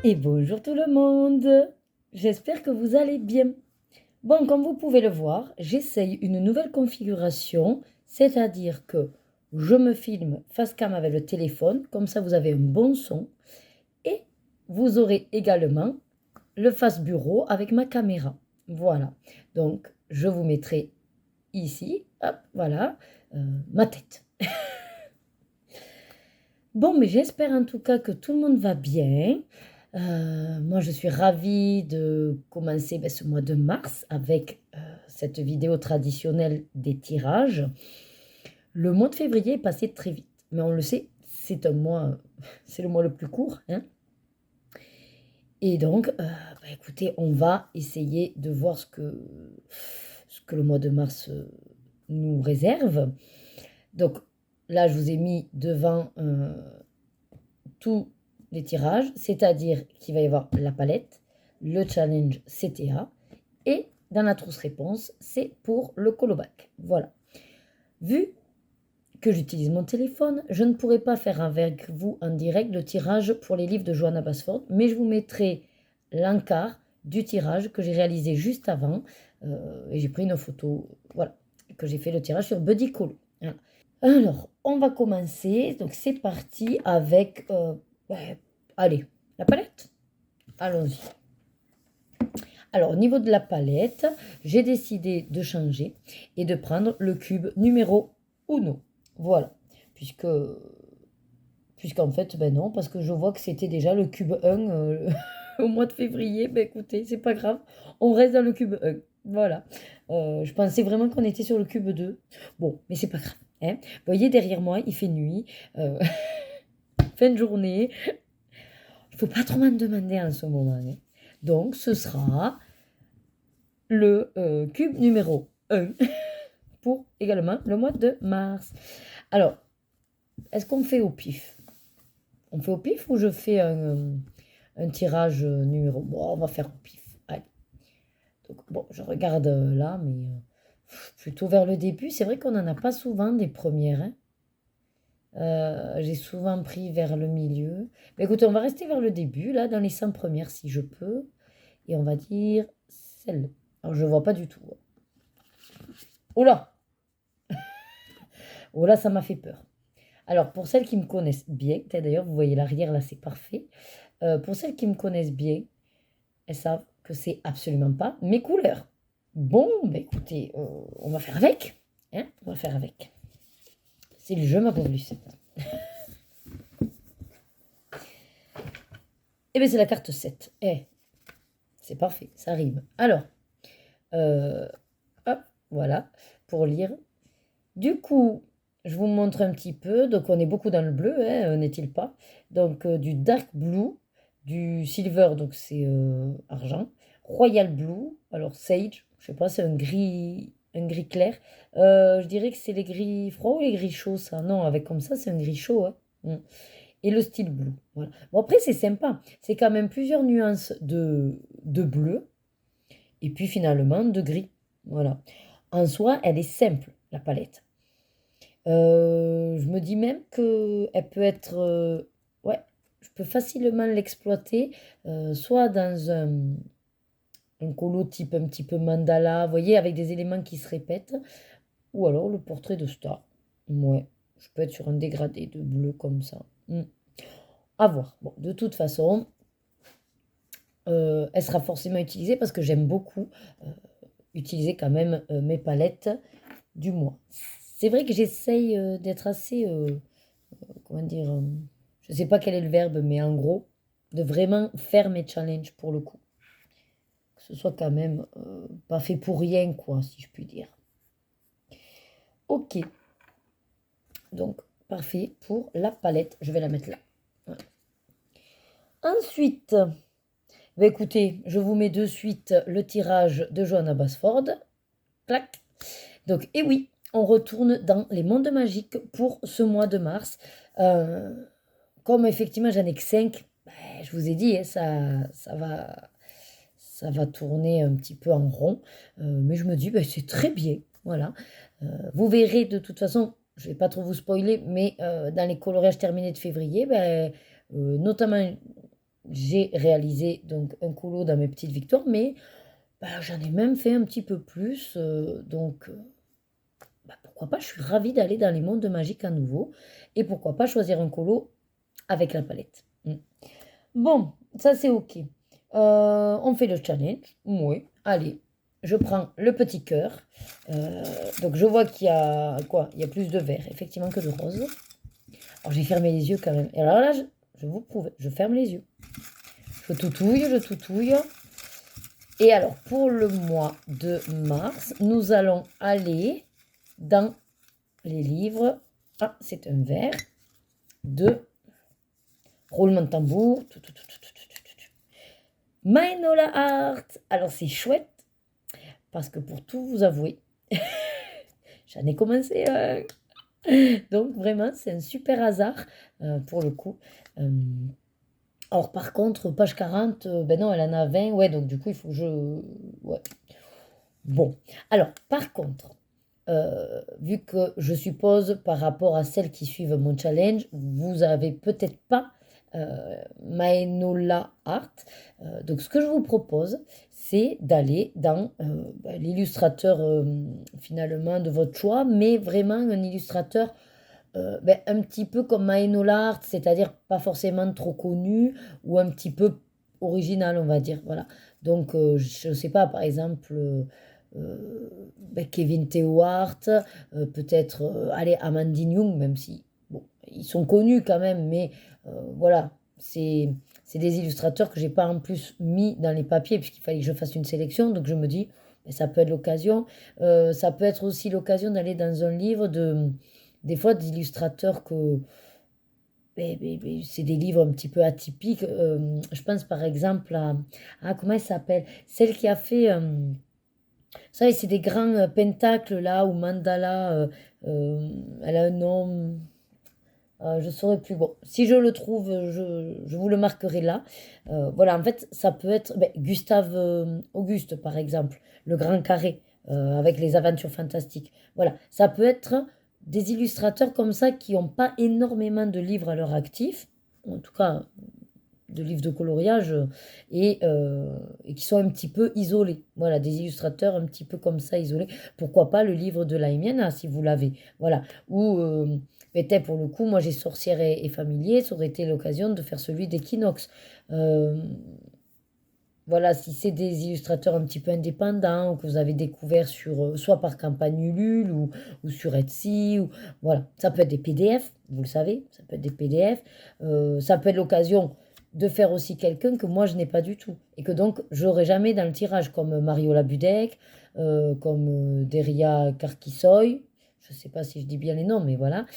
Et bonjour tout le monde, j'espère que vous allez bien. Bon, comme vous pouvez le voir, j'essaye une nouvelle configuration, c'est-à-dire que je me filme face cam avec le téléphone, comme ça vous avez un bon son, et vous aurez également le face bureau avec ma caméra. Voilà, donc je vous mettrai ici, hop, voilà, ma tête. Bon, mais j'espère en tout cas que tout le monde va bien. Moi, je suis ravie de commencer ce mois de mars avec cette vidéo traditionnelle des tirages. Le mois de février est passé très vite, mais on le sait, c'est un mois, c'est le mois le plus court, hein. Et donc, écoutez, on va essayer de voir ce que le mois de mars nous réserve. Donc là, je vous ai mis devant tous les tirages, c'est-à-dire qu'il va y avoir la palette, le challenge CTA, et dans la trousse réponse, c'est pour le colobac. Voilà. Vu que j'utilise mon téléphone, je ne pourrai pas faire avec vous en direct le tirage pour les livres de Johanna Basford, mais je vous mettrai l'encart du tirage que j'ai réalisé juste avant, et j'ai pris une photo, voilà, que j'ai fait le tirage sur Buddy Colo. Voilà. Alors, on va commencer, donc c'est parti avec, allez, la palette. Allons-y. Alors, au niveau de la palette, j'ai décidé de changer et de prendre le cube numéro 1. Voilà. Puisqu'en fait, non, parce que je vois que c'était déjà le cube 1 au mois de février. Écoutez, c'est pas grave. On reste dans le cube 1. Voilà. Je pensais vraiment qu'on était sur le cube 2. Bon, mais c'est pas grave, hein. Vous voyez, derrière moi, il fait nuit. Fin de journée. Il faut pas trop m'en demander en ce moment, hein. Donc, ce sera le cube numéro 1 pour également le mois de mars. Alors, est-ce qu'on fait au pif? On fait au pif ou je fais un tirage numéro? Bon, on va faire au pif. Allez. Donc, bon, je regarde là, mais plutôt vers le début. C'est vrai qu'on n'en a pas souvent des premières, hein. J'ai souvent pris vers le milieu. Mais écoutez, on va rester vers le début, là, dans les 100 premières si je peux. Et on va dire celle-là. Alors, je ne vois pas du tout. Oh là! Oh là, ça m'a fait peur. Alors, pour celles qui me connaissent bien, d'ailleurs, vous voyez l'arrière, là, c'est parfait. Pour celles qui me connaissent bien, elles savent que c'est absolument pas mes couleurs. Bon, écoutez, on va faire avec. Hein, on va faire avec. C'est le jeu, ma pauvre Lucette. Eh bien, c'est la carte 7. C'est parfait, ça rime. Alors, hop, voilà, pour lire. Du coup, je vous montre un petit peu. Donc, on est beaucoup dans le bleu, hein, n'est-il pas? Donc, du dark blue, du silver, donc c'est argent. Royal blue, alors sage, je sais pas, c'est un gris clair. Je dirais que c'est les gris froids ou les gris chauds, ça. Non, avec comme ça, c'est un gris chaud, hein. Et le style bleu. Voilà. Bon, après, c'est sympa. C'est quand même plusieurs nuances de bleu et puis finalement de gris. Voilà. En soi, elle est simple, la palette. Je me dis même qu'elle peut être... ouais, je peux facilement l'exploiter, soit dans un colo type un petit peu mandala, vous voyez, avec des éléments qui se répètent, ou alors le portrait de star. Ouais, je peux être sur un dégradé de bleu comme ça. À voir. Bon, de toute façon, elle sera forcément utilisée parce que j'aime beaucoup utiliser quand même mes palettes du mois. C'est vrai que j'essaye d'être assez, comment dire, je ne sais pas quel est le verbe, mais en gros, de vraiment faire mes challenges pour le coup. Que ce soit quand même pas fait pour rien, quoi, si je puis dire. Ok. Donc, parfait pour la palette. Je vais la mettre là. Voilà. Ensuite, écoutez, je vous mets de suite le tirage de Johanna Basford. Clac. Donc, et oui, on retourne dans les mondes magiques pour ce mois de mars. Comme effectivement, j'en ai que 5, je vous ai dit, hein, ça va tourner un petit peu en rond. Mais je me dis, c'est très bien. Voilà. Vous verrez de toute façon, je ne vais pas trop vous spoiler, mais dans les coloriages terminés de février, notamment j'ai réalisé donc un colo dans mes petites victoires, mais j'en ai même fait un petit peu plus. Pourquoi pas, je suis ravie d'aller dans les mondes magiques à nouveau. Et pourquoi pas choisir un colo avec la palette. Bon, ça c'est ok. On fait le challenge. Oui, allez. Je prends le petit cœur. Donc je vois qu'il y a quoi? Il y a plus de vert, effectivement, que de rose. Alors j'ai fermé les yeux quand même. Et alors là, je vous prouve, je ferme les yeux. Je toutouille, je toutouille. Et alors, pour le mois de mars, nous allons aller dans les livres. Ah, c'est un vert de roulement de tambour. Maenola Art. Alors, c'est chouette parce que pour tout vous avouer, j'en ai commencé un. Donc, vraiment, c'est un super hasard pour le coup. Alors, par contre, page 40, ben non, elle en a 20. Ouais, donc du coup, il faut que je... Ouais. Bon. Alors, par contre, vu que je suppose par rapport à celles qui suivent mon challenge, vous avez peut-être pas Maenola Art. Donc ce que je vous propose, c'est d'aller dans l'illustrateur finalement de votre choix, mais vraiment un illustrateur un petit peu comme Maenola Art, c'est-à-dire pas forcément trop connu ou un petit peu original, on va dire. Voilà. Donc je ne sais pas, par exemple... Kevin Théohart, peut-être allez, Amandine Young, même si bon, ils sont connus quand même, mais voilà, c'est des illustrateurs que j'ai pas en plus mis dans les papiers puisqu'il fallait que je fasse une sélection, donc je me dis ça peut être l'occasion. Ça peut être aussi l'occasion d'aller dans un livre des fois d'illustrateurs que c'est des livres un petit peu atypiques. Je pense par exemple à comment elle s'appelle, celle qui a fait vous savez, c'est des grands pentacles là, ou mandala. Elle a un nom. Je ne saurais plus. Bon, si je le trouve, je vous le marquerai là. Voilà, en fait, ça peut être Gustave Auguste, par exemple, le grand carré, avec les aventures fantastiques. Voilà, ça peut être des illustrateurs comme ça qui n'ont pas énormément de livres à leur actif. En tout cas, de livres de coloriage et qui sont un petit peu isolés. Voilà, des illustrateurs un petit peu comme ça isolés. Pourquoi pas le livre de Laimiana si vous l'avez. Voilà. Ou peut-être pour le coup, moi j'ai Sorcière et Familier, ça aurait été l'occasion de faire celui d'Equinox. Voilà, si c'est des illustrateurs un petit peu indépendants ou que vous avez découvert sur soit par campagne Ulule ou sur Etsy, ou voilà, ça peut être des PDF, vous le savez, ça peut être des PDF. Ça peut être l'occasion de faire aussi quelqu'un que moi je n'ai pas du tout et que donc j'aurai jamais dans le tirage comme Mariola Budek, comme Deria Carquissoy. Je ne sais pas si je dis bien les noms, mais voilà.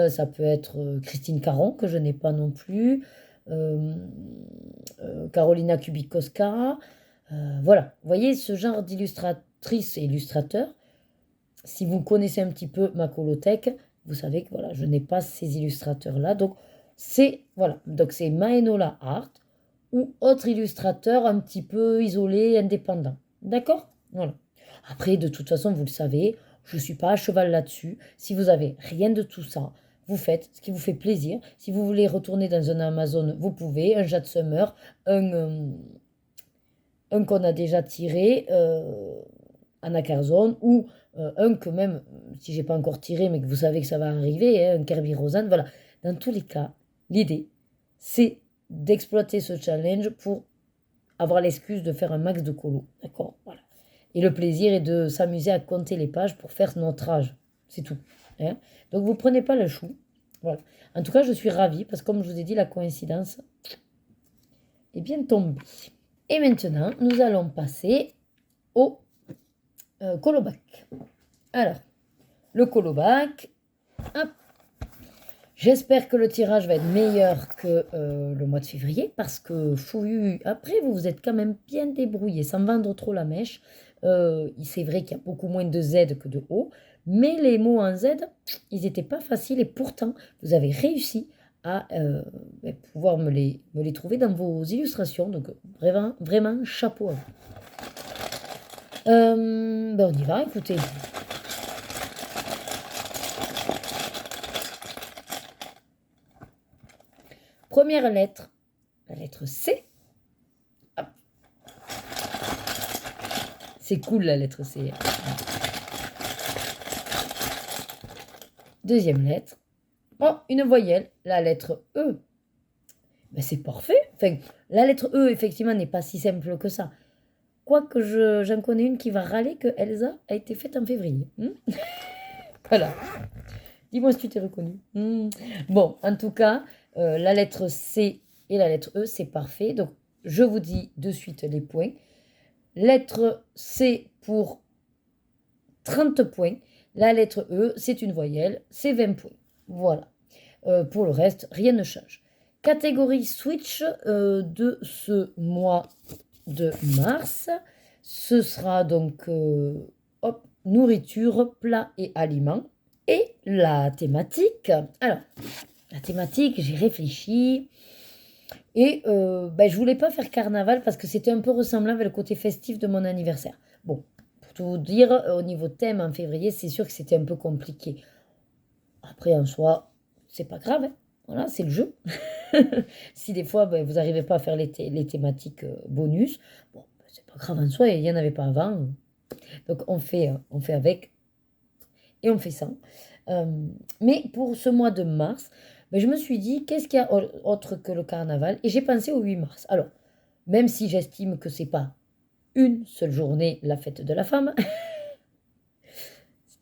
Ça peut être Christine Caron, que je n'ai pas non plus. euh, Carolina Kubikowska. Voilà, vous voyez ce genre d'illustratrice et illustrateur. Si vous connaissez un petit peu ma colothèque, vous savez que voilà, je n'ai pas ces illustrateurs-là. Donc c'est Maenola Art ou autre illustrateur un petit peu isolé, indépendant. D'accord? Voilà. Après, de toute façon, vous le savez, je ne suis pas à cheval là-dessus. Si vous avez rien de tout ça, vous faites ce qui vous fait plaisir. Si vous voulez retourner dans un Amazon, vous pouvez. Un Jade Summer, un qu'on a déjà tiré, Anna Carzone, ou un que même, si j'ai pas encore tiré, mais que vous savez que ça va arriver, un Kirby Rosanne. Voilà. Dans tous les cas, l'idée, c'est d'exploiter ce challenge pour avoir l'excuse de faire un max de colo. D'accord? Voilà. Et le plaisir est de s'amuser à compter les pages pour faire notre âge. C'est tout. Hein. Donc vous prenez pas le chou. Voilà. En tout cas, je suis ravie parce que comme je vous ai dit, la coïncidence est bien tombée. Et maintenant, nous allons passer au colobac. Alors, le colobac, hop. J'espère que le tirage va être meilleur que le mois de février parce que fouillu, après vous vous êtes quand même bien débrouillé sans vendre trop la mèche. C'est vrai qu'il y a beaucoup moins de Z que de O, mais les mots en Z, ils n'étaient pas faciles et pourtant vous avez réussi à pouvoir me les trouver dans vos illustrations. Donc vraiment, vraiment chapeau à vous. On y va, écoutez. Première lettre, la lettre C. Hop. C'est cool la lettre C. Deuxième lettre. Oh, une voyelle, la lettre E. Ben, c'est parfait. Enfin, la lettre E, effectivement, n'est pas si simple que ça. Quoique j'en connais une qui va râler que Elsa a été faite en février. Voilà. Dis-moi si tu t'es reconnu. Bon, en tout cas, la lettre C et la lettre E, c'est parfait. Donc, je vous dis de suite les points. Lettre C pour 30 points. La lettre E, c'est une voyelle, c'est 20 points. Voilà. Pour le reste, rien ne change. Catégorie Switch de ce mois de mars. Ce sera donc nourriture, plats et aliments. Et la thématique. Alors, la thématique, j'ai réfléchi. Et je voulais pas faire carnaval parce que c'était un peu ressemblant avec le côté festif de mon anniversaire. Bon, pour tout vous dire, au niveau thème en février, c'est sûr que c'était un peu compliqué. Après, en soi, c'est pas grave. Hein. Voilà, c'est le jeu. Si des fois, vous n'arrivez pas à faire les thématiques bonus, bon, c'est pas grave en soi, il n'y en avait pas avant. Donc, on fait avec et on fait sans. Mais pour ce mois de mars, je me suis dit, qu'est-ce qu'il y a autre que le carnaval? Et j'ai pensé au 8 mars. Alors, même si j'estime que c'est pas une seule journée la fête de la femme,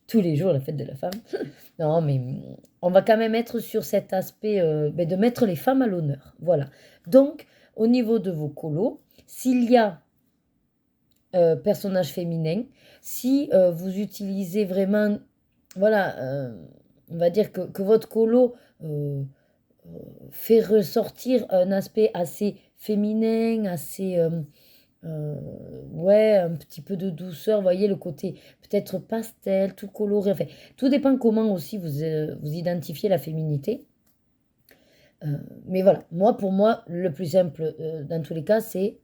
tous les jours la fête de la femme, non, mais on va quand même être sur cet aspect de mettre les femmes à l'honneur. Voilà. Donc, au niveau de vos colos, s'il y a personnage féminin, si vous utilisez vraiment, voilà, on va dire que votre colo fait ressortir un aspect assez féminin, assez, ouais, un petit peu de douceur, vous voyez le côté peut-être pastel, tout coloré, enfin, tout dépend comment aussi vous identifiez la féminité. Mais voilà, pour moi, le plus simple dans tous les cas, c'est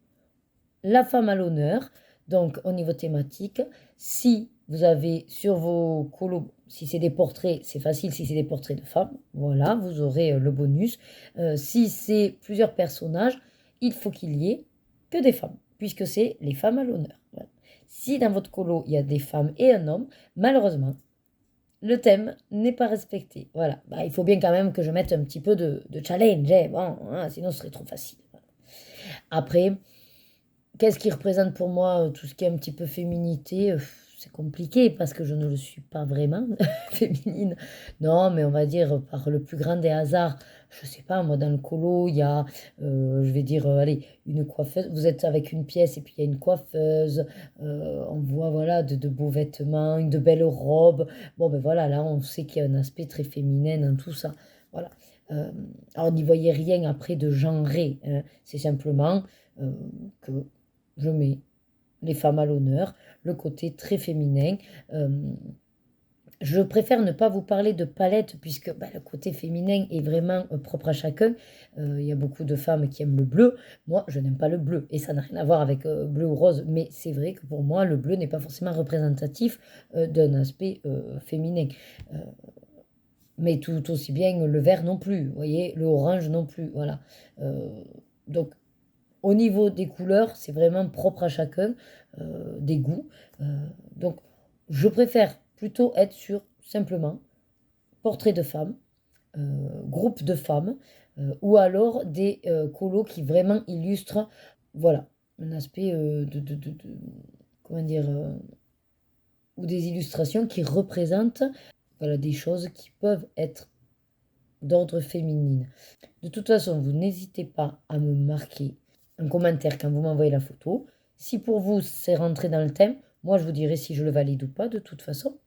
la femme à l'honneur. Donc, au niveau thématique, si vous avez sur vos colos, si c'est des portraits, c'est facile, si c'est des portraits de femmes, voilà, vous aurez le bonus. Si c'est plusieurs personnages, il faut qu'il y ait que des femmes, puisque c'est les femmes à l'honneur. Voilà. Si dans votre colo, il y a des femmes et un homme, malheureusement, le thème n'est pas respecté. Voilà, il faut bien quand même que je mette un petit peu de challenge, hein. Bon, hein, sinon ce serait trop facile. Après, qu'est-ce qui représente pour moi tout ce qui est un petit peu féminité? C'est compliqué parce que je ne le suis pas vraiment féminine. Non, mais on va dire par le plus grand des hasards. Je sais pas, moi dans le colo, il y a, je vais dire, allez, une coiffeuse. Vous êtes avec une pièce et puis il y a une coiffeuse. On voit, voilà, de beaux vêtements, de belles robes. Bon, ben voilà, là, on sait qu'il y a un aspect très féminin dans tout ça. Voilà. Alors, n'y voyez rien après de genré. Hein. C'est simplement que je mets les femmes à l'honneur, le côté très féminin. Je préfère ne pas vous parler de palette puisque le côté féminin est vraiment propre à chacun. Il y a beaucoup de femmes qui aiment le bleu. Moi, je n'aime pas le bleu et ça n'a rien à voir avec bleu ou rose. Mais c'est vrai que pour moi, le bleu n'est pas forcément représentatif d'un aspect féminin. Mais tout aussi bien le vert non plus. Vous voyez, le orange non plus. Voilà. Donc, au niveau des couleurs, c'est vraiment propre à chacun, des goûts. Donc, je préfère plutôt être sur simplement portrait de femmes, groupe de femmes, ou alors des colos qui vraiment illustrent, voilà, un aspect comment dire, ou des illustrations qui représentent, voilà, des choses qui peuvent être d'ordre féminine. De toute façon, vous n'hésitez pas à me marquer un commentaire quand vous m'envoyez la photo. Si pour vous c'est rentré dans le thème, moi je vous dirai si je le valide ou pas de toute façon.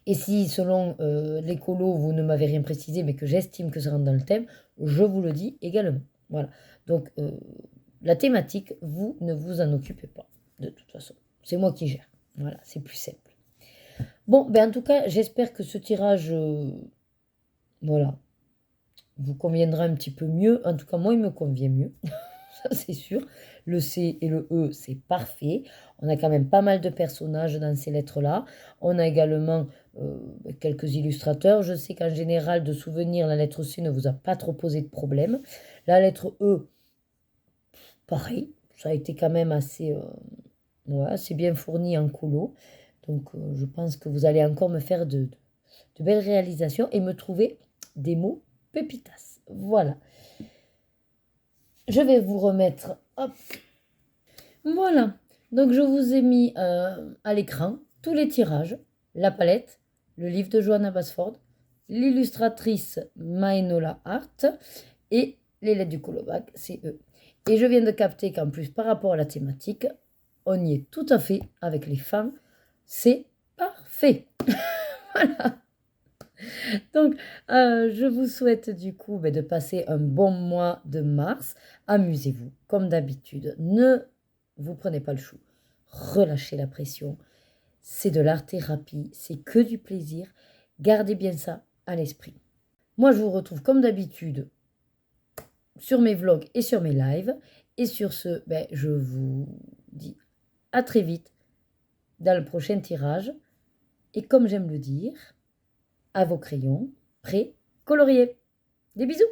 Et si selon l'écolo vous ne m'avez rien précisé mais que j'estime que ça rentre dans le thème, je vous le dis également. Voilà. Donc la thématique, vous ne vous en occupez pas de toute façon. C'est moi qui gère. Voilà, c'est plus simple. Bon, en tout cas, j'espère que ce tirage, voilà, vous conviendra un petit peu mieux. En tout cas, moi, il me convient mieux. Ça, c'est sûr. Le C et le E, c'est parfait. On a quand même pas mal de personnages dans ces lettres-là. On a également quelques illustrateurs. Je sais qu'en général, de souvenir, la lettre C ne vous a pas trop posé de problème. La lettre E, pareil, ça a été quand même assez, assez bien fourni en colo. Donc, je pense que vous allez encore me faire de belles réalisations et me trouver des mots pépitas. Voilà. Je vais vous remettre, hop, voilà. Donc, je vous ai mis à l'écran tous les tirages, la palette, le livre de Johanna Basford, l'illustratrice Maenola Hart et les lettres du colobac, c'est eux. Et je viens de capter qu'en plus, par rapport à la thématique, on y est tout à fait avec les femmes. C'est parfait. Voilà. Donc, je vous souhaite du coup de passer un bon mois de mars. Amusez-vous, comme d'habitude. Ne vous prenez pas le chou. Relâchez la pression. C'est de l'art-thérapie. C'est que du plaisir. Gardez bien ça à l'esprit. Moi, je vous retrouve comme d'habitude sur mes vlogs et sur mes lives. Et sur ce, je vous dis à très vite dans le prochain tirage. Et comme j'aime le dire, à vos crayons, prêts, coloriés. Des bisous.